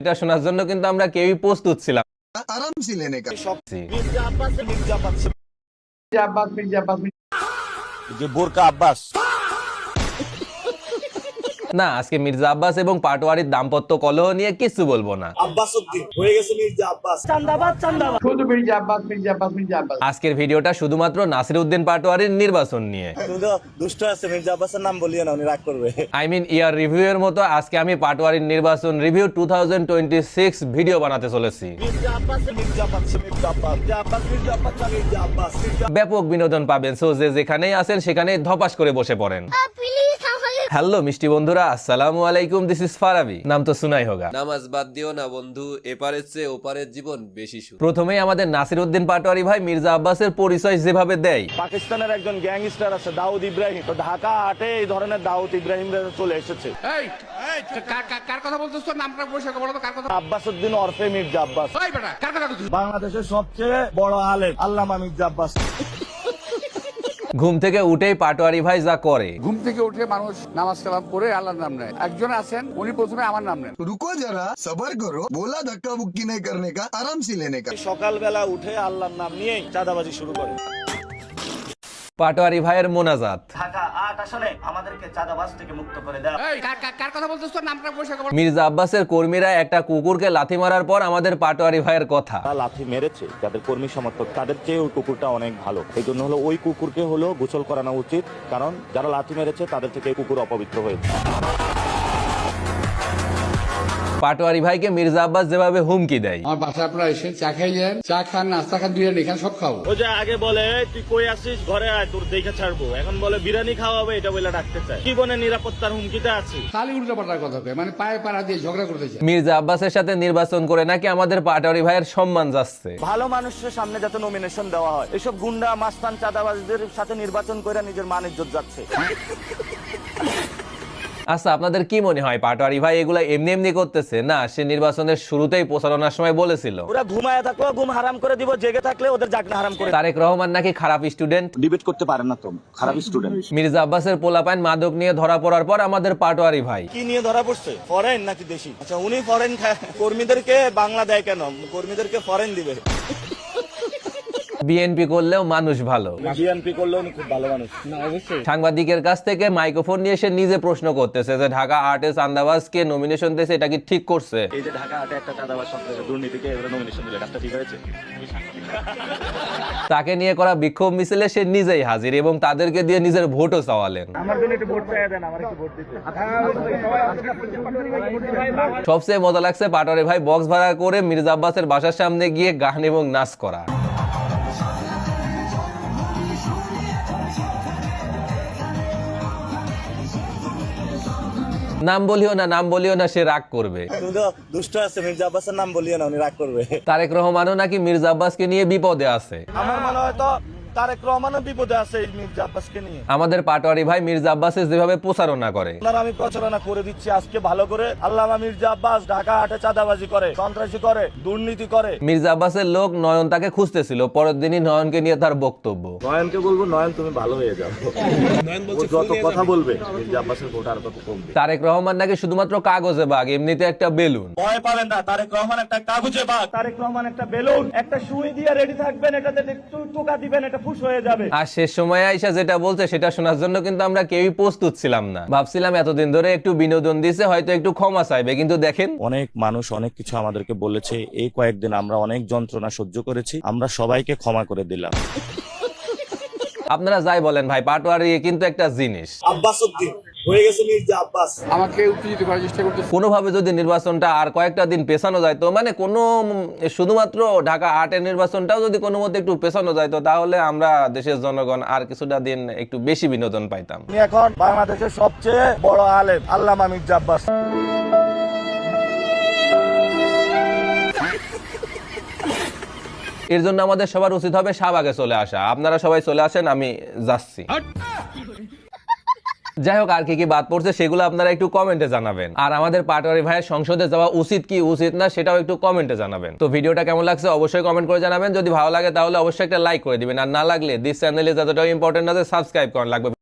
এটা শোনার জন্য কিন্তু আমরা কেউই প্রস্তুত ছিলাম आराम से लेने का যে বোরকা আব্বাস না। আজকে মির্জা আব্বাস এবং পাটোয়ারির দাম্পত্য কলহ নিয়ে কিছু বলবো না। আব্বাস উদ্দিন হয়ে গেছে মির্জা আব্বাস। আজকের ভিডিওটা শুধুমাত্র নাসিরউদ্দিন পাটোয়ারির নির্বাচন নিয়ে। তুমি তো দুষ্ট আছে, মির্জা আব্বাসের নাম বলিও না, উনি রাগ করবে। ইয়ার রিভিউ এর মতো আজকে আমি পাটোয়ারির নির্বাচন রিভিউ 2026 ভিডিও বানাতে চলেছি। ব্যাপক বিনোদন পাবেন, সো যে যেখানেই আছেন সেখানেই ধপাস করে বসে পড়েন। হ্যালো মিষ্টি বন্ধুরা, আসসালামু আলাইকুম, দিস ইজ ফারাবি। নাম তো শুনাই হোগা। নামাজ বাদ দিও না বন্ধু, এপারের চেয়ে ওপারের জীবন বেশি সুখ। প্রথমেই আমাদের নাসিরউদ্দিন পাটোয়ারি ভাই মির্জা আব্বাসের পরিচয় যেভাবে দেয়, পাকিস্তানের একজন গ্যাংস্টার আছে দাউদ ইব্রাহিম, তো ঢাকা হাটে এই ধরনের দাউদ ইব্রাহিম চলে এসেছে। কার কথা বলতেছ? তোর নামটা পরিষ্কার বলো তো, কার কথা? আব্বাস উদ্দিন ওরফে মির্জা আব্বাস। ওই বেটা, কার কথা বলছিস? বাংলাদেশের সবচেয়ে বড় আলেম আল্লামা মির্জা আব্বাস। ঘুম থেকে উঠেই পাটোয়ারি ভাই যা করে, ঘুম থেকে উঠে মানুষ নামাজ কালাম করে আল্লাহর নাম নেয়। একজন আছেন, উনি প্রথমে আমার নাম নেন। रुको जरा सबर करो, बोला धक्का बुक्की नहीं करने का, आराम से लेने का। সকালবেলা উঠে আল্লাহর নাম নিয়েই চাঁদাবাজি শুরু করে। পাটোয়ারি ভাইয়ের মোনাজাত। ঢাকা ৮ আসনে আমাদেরকে চাঁদাবাজ থেকে মুক্ত করে দেওয়া। এই কার কথা বলতেছ? তোর নামটা পরিষ্কার বলো। মির্জা আব্বাসের কর্মীরা একটা কুকুরকে লাথি মারার পর আমাদের পাটোয়ারি ভাইয়ের কথা, যারা লাথি মেরেছে, যাদের কর্মী সমর্থক, তাদের চেয়ে ওই কুকুরটা অনেক ভালো। এই জন্য হলো ওই কুকুরকে হলো গোসল করানো উচিত, কারণ যারা লাথি মেরেছে তাদের থেকে এই কুকুর অপবিত্র হয়েছে। পাটোয়ারি ভাইকে মির্জা আব্বাস যেভাবে হুমকি দেয়, আমার বাসায় আপনারা এসে চা খাই যান, চা খান, নাস্তা খান, বিরিয়ানি খান, সব খাবো। ও যে আগে বলে তুই কই আসিস, ঘরে আয়, তোর দেখে ছাড়বো, এখন বলে বিরিয়ানি খাওয়াবে, এটা বলে ডাকতে চায়। জীবনের নিরাপত্তার হুমকিতে আছে। খালি উল্টো পাল্টা কথা কয়, মানে পায়ে পাড়া দিয়ে ঝগড়া করতে চায়। মির্জা আব্বাসের সাথে নির্বাচন করে নাকি আমাদের পাটোয়ারি ভাইয়ের সম্মান যাচ্ছে। ভালো মানুষের সামনে যাতে নমিনেশন দেওয়া হয়, এসব গুন্ডা মাস্তান চাঁদাবাজদের সাথে নির্বাচন করে নিজের মান ইজ্জত যাচ্ছে। আচ্ছা, আপনাদের কি মনে হয় পাটোয়ারি ভাই এগুলা এমনি এমনি করতেছে? না, সে নির্বাচনের শুরুতেই প্রচারণার সময় বলেছিল ওরা ঘুমায় থাকলেও ঘুম হারাম করে দিব, জেগে থাকলে ওদের জাগনা হারাম করে। তারেক রহমান নাকি খারাপ স্টুডেন্ট, ডিবেট করতে পারে না, তো খারাপ স্টুডেন্ট। মির্জা আব্বাসের পোলাপাইন মাদক নিয়ে ধরা পড়ার পর আমাদের পাটোয়ারি ভাই, কি নিয়ে ধরা পড়ছে? ফরেন নাকি দেশি? আচ্ছা, উনি ফরেন খায়, কর্মীদেরকে বাংলা দেয় কেন? কর্মীদেরকে ফরেন দিবে। বিএনপি করলেও মানুষ ভালো, বিএনপি করলেও উনি খুব ভালো মানুষ। না, অবশ্যই। সাংবাদিকের কাছ থেকে মাইক্রোফোন নিয়ে এসে নিজে প্রশ্ন করতেছে যে ঢাকা আর্টে চাঁদাবাজকে নমিনেশন দিয়েছে, এটা কি ঠিক করছে? এই যে ঢাকা হাটে একটা চাঁদাবাজ সন্ত্রাসী দুর্নীতিকে এবারে নমিনেশন দিলে কাজটা ঠিক হয়েছে? তাকে নিয়ে করা বিক্ষোভ মিছিলে সে নিজেই হাজির এবং তাদেরকে দিয়ে নিজের ভোটও চাওয়ালেন। আমার জন্য একটু ভোট চাইয়া দেন, আমার একটু ভোট দিতে। সবচেয়ে মজা লাগছে পাটোয়ারি ভাই বক্স ভাড়া করে মির্জা আব্বাসের বাসার সামনে গিয়ে গান এবং নাচ করা। নাম বলিও না, সে রাগ করবে। তুমি তো দুষ্ট আছে, মির্জা আব্বাসের নাম বলিও না, উনি রাগ করবে। তারেক রহমানও নাকি মির্জা আব্বাসকে নিয়ে বিপদে আছে। আমার মনে হয় তো তারেক রহমানও বিপদে আছে এই মির্জা আব্বাসকে নিয়ে। আমাদের পাটোয়ারি ভাই মির্জা আব্বাসের যেভাবে প্রচারণা করে, আপনারা আমি প্রচারণা করে দিচ্ছি আজকে ভালো করে। আল্লামা মির্জা আব্বাস ঢাকা হাটে চাঁদাবাজি করে, সন্ত্রাসী করে, দুর্নীতি করে। মির্জা আব্বাসের লোক নয়ন তাকে খুঁজতেছিল, পরের দিনই নয়নকে নিয়ে তার বক্তব্য। নয়নকে বলবো, নয়ন তুমি ভালো হয়ে যাও, ও যত কথা বলবে মির্জা আব্বাসের ভোট আর তত কমবে। তারেক রহমান নাকি শুধুমাত্র কাগজে বাঘ, এমনিতে একটা বেলুন। ভয় পাবেন না, তারেক রহমান একটা কাগজে বাঘ, তারেক রহমান একটা বেলুন, একটা সুই দিয়ে রেডি থাকবেন, এটাতে একটু টোকা দিবেন, এটা ফুস হয়ে যাবে। আর শেষ সময় আইসা যেটা বলছে সেটা শোনার জন্য কিন্তু আমরা কেউই প্রস্তুত ছিলাম না। ভাবছিলাম এতদিন ধরে একটু বিনোদন দিছে, হয়তো একটু ক্ষমা চাইবে, কিন্তু দেখেন অনেক মানুষ অনেক কিছু আমাদেরকে বলেছে। এই কয়েকদিন আমরা অনেক যন্ত্রণা সহ্য করেছি, আমরা সবাইকে ক্ষমা করে দিলাম। আপনারা যাই বলেন ভাই, পাটোয়ারি কিন্তু একটা জিনিস। আব্বাস উদ্দিন হয়ে গেছে মির্জা আব্বাস। আমাকে উত্তেজিত করার চেষ্টা করতেছে। কোনোভাবে যদি নির্বাচনটা আর কয়েকটা দিন পেছানো যায় তো, মানে শুধুমাত্র ঢাকা আর্টের নির্বাচনটাও যদি কোনো মতে একটু পেছানো যায় তো, তাহলে আমরা দেশের জনগণ আর কিছুটা দিন একটু বেশি বিনোদন পাইতাম। উনি এখন বাংলাদেশের সবচেয়ে বড় আলেম আল্লামা মির্জা আব্বাস। এর জন্য আমাদের সবার উচিত হবে শাহবাগে চলে আসা। আপনারা সবাই চলে আসেন, আমি যাচ্ছি। যাই হোক, আর কি বাদ পড়ছে সেগুলো আপনারা একটু কমেন্টে জানাবেন। আর আমাদের পাটোয়ারি ভাইয়ের সংসদে যাওয়া উচিত কি উচিত না সেটাও একটু কমেন্টে জানাবেন। তো ভিডিওটা কেমন লাগছে অবশ্যই কমেন্ট করে জানাবেন। যদি ভালো লাগে তাহলে অবশ্যই একটা লাইক করে দিবেন, আর না লাগলে দিস চ্যানেলে যতটা ইম্পর্টেন্ট আছে সাবস্ক্রাইব করা লাগবে।